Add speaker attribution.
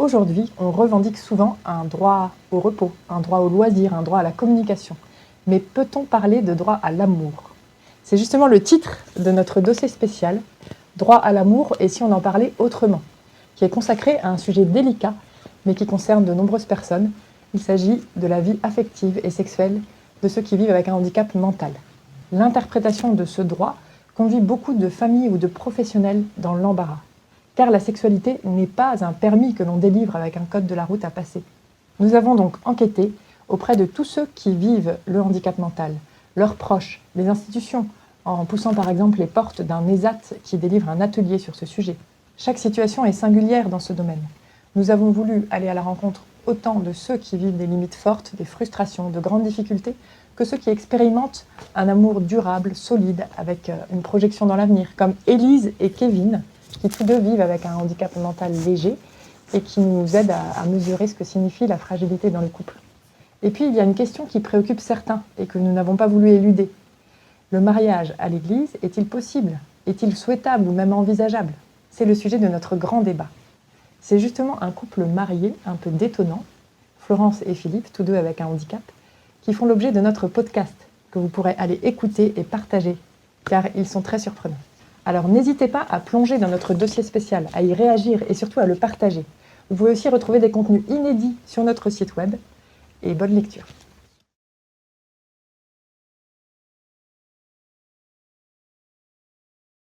Speaker 1: Aujourd'hui, on revendique souvent un droit au repos, un droit au loisir, un droit à la communication. Mais peut-on parler de droit à l'amour? C'est justement le titre de notre dossier spécial, Droit à l'amour et si on en parlait autrement, qui est consacré à un sujet délicat, mais qui concerne de nombreuses personnes. Il s'agit de la vie affective et sexuelle de ceux qui vivent avec un handicap mental. L'interprétation de ce droit conduit beaucoup de familles ou de professionnels dans l'embarras. Car la sexualité n'est pas un permis que l'on délivre avec un code de la route à passer. Nous avons donc enquêté auprès de tous ceux qui vivent le handicap mental, leurs proches, les institutions, en poussant par exemple les portes d'un ESAT qui délivre un atelier sur ce sujet. Chaque situation est singulière dans ce domaine. Nous avons voulu aller à la rencontre autant de ceux qui vivent des limites fortes, des frustrations, de grandes difficultés, que ceux qui expérimentent un amour durable, solide, avec une projection dans l'avenir, comme Élise et Kevin, qui tous deux vivent avec un handicap mental léger et qui nous aident à mesurer ce que signifie la fragilité dans le couple. Et puis, il y a une question qui préoccupe certains et que nous n'avons pas voulu éluder. Le mariage à l'Église est-il possible? Est-il souhaitable ou même envisageable? C'est le sujet de notre grand débat. C'est justement un couple marié un peu détonnant, Florence et Philippe, tous deux avec un handicap, qui font l'objet de notre podcast, que vous pourrez aller écouter et partager, car ils sont très surprenants. Alors n'hésitez pas à plonger dans notre dossier spécial, à y réagir et surtout à le partager. Vous pouvez aussi retrouver des contenus inédits sur notre site web. Et bonne lecture.